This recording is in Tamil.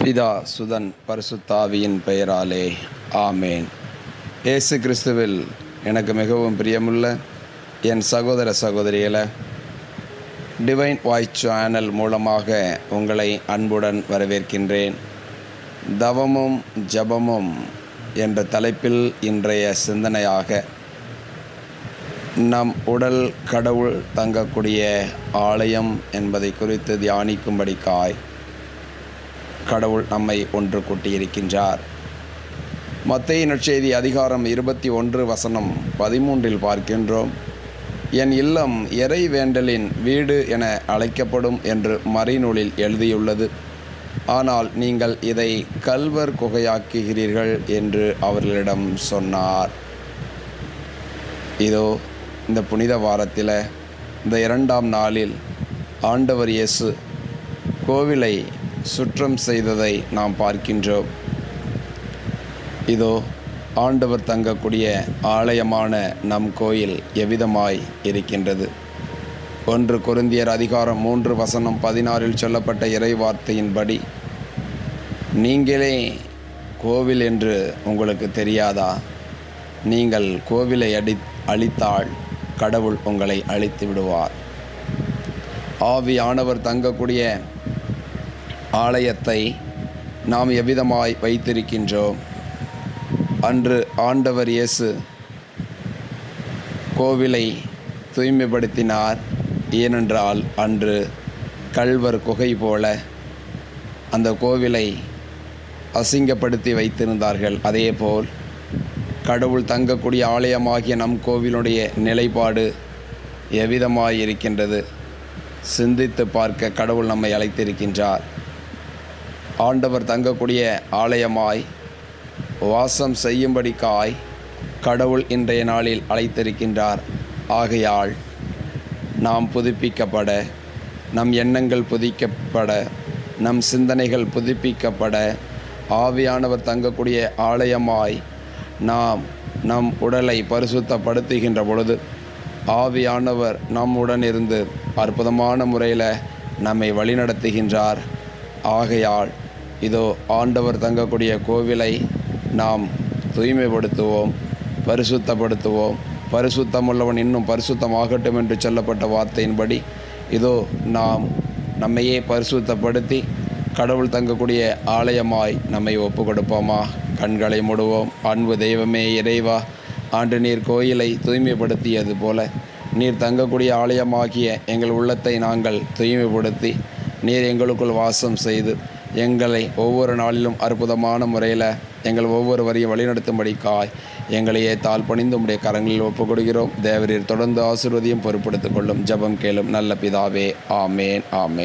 பிதா சுதன் பரிசுத்தாவியின் பெயராலே ஆமேன். இயேசு கிறிஸ்துவில் எனக்கு மிகவும் பிரியமுள்ள என் சகோதர சகோதரிகளை, டிவைன் வாய்ஸ் சேனல் மூலமாக உங்களை அன்புடன் வரவேற்கின்றேன். தவமும் ஜபமும் என்ற தலைப்பில் இன்றைய சிந்தனையாக நம் உடல் கடவுள் தங்கக்கூடிய ஆலயம் என்பதை குறித்து தியானிக்கும்படிக்காய் கடவுள் நம்மை ஒன்று கூட்டியிருக்கின்றார். மத்தேயு நற்செய்தி அதிகாரம் 21 பார்க்கின்றோம். என் இல்லம் இறை வேண்டலின் வீடு என அழைக்கப்படும் என்று மறைநூலில் எழுதியுள்ளது. ஆனால் நீங்கள் இதை கல்வர் குகையாக்குகிறீர்கள் என்று அவர்களிடம் சொன்னார். இதோ இந்த புனித வாரத்தில் இந்த 2ஆம் நாளில் ஆண்டவர் இயேசு கோவிலை சுற்றம் செய்ததை நாம் பார்க்கின்றோம். இதோ ஆண்டவர் தங்கக்கூடிய ஆலயமான நம் கோயில் எவ்விதமாய் இருக்கின்றது. 1 கொரிந்தியர் அதிகாரம் 3:16 சொல்லப்பட்ட இறை வார்த்தையின்படி, நீங்களே கோவில் என்று உங்களுக்கு தெரியாதா? நீங்கள் கோவிலை அழித்தால் கடவுள் உங்களை அழித்து விடுவார். ஆவியானவர் தங்கக்கூடிய ஆலயத்தை நாம் எவ்விதமாய் வைத்திருக்கின்றோம்? அன்று ஆண்டவர் இயேசு கோவிலை தூய்மைப்படுத்தினார். ஏனென்றால் அன்று கல்வர் குகை போல அந்த கோவிலை அசிங்கப்படுத்தி வைத்திருந்தார்கள். அதேபோல் கடவுள் தங்கக்கூடிய ஆலயமாகிய நம் கோவிலுடைய நிலைப்பாடு எவ்விதமாய் இருக்கின்றது? சிந்தித்து பார்க்க கடவுள் நம்மை அழைத்திருக்கின்றார். ஆண்டவர் தங்கக்கூடிய ஆலயமாய் வாசம் செய்யும்படிக்காய் கடவுள் இன்றைய நாளில் அழைத்திருக்கின்றார். ஆகையால் நாம் புதுப்பிக்கப்பட, நம் எண்ணங்கள் புதுப்பிக்கப்பட, நம் சிந்தனைகள் புதுப்பிக்கப்பட, ஆவியானவர் தங்கக்கூடிய ஆலயமாய் நாம் நம் உடலை பரிசுத்தப்படுத்துகின்ற பொழுது ஆவியானவர் நம்முடன் இருந்து அற்புதமான முறையில் நம்மை வழிநடத்துகின்றார். ஆகையால் இதோ ஆண்டவர் தங்கக்கூடிய கோவிலை நாம் தூய்மைப்படுத்துவோம், பரிசுத்தப்படுத்துவோம். பரிசுத்தமுள்ளவன் இன்னும் பரிசுத்தமாகட்டும் என்று சொல்லப்பட்ட வார்த்தையின்படி இதோ நாம் நம்மையே பரிசுத்தப்படுத்தி கடவுள் தங்கக்கூடிய ஆலயமாய் நம்மை ஒப்பு கொடுப்போமா? கண்களை மூடுவோம். அன்பு தெய்வமே, இறைவா, ஆண்டு நீர் கோயிலை தூய்மைப்படுத்தியது போல நீர் தங்கக்கூடிய ஆலயமாகிய எங்கள் உள்ளத்தை நாங்கள் தூய்மைப்படுத்தி நீர் எங்களுக்குள் வாசம் செய்து எங்களை ஒவ்வொரு நாளிலும் அற்புதமான முறையில் எங்கள் ஒவ்வொருவரையும் வழிநடத்தும்படிக்காய் எங்களையே தாழ்பணிந்து உம்முடைய கரங்களில் ஒப்புக் கொடுக்கிறோம். தேவரீர் தொடர்ந்து ஆசீர்வதியும் பொறுப்படுத்திக் கொள்ளும். ஜெபம் கேளும் நல்ல பிதாவே. ஆமேன், ஆமேன்.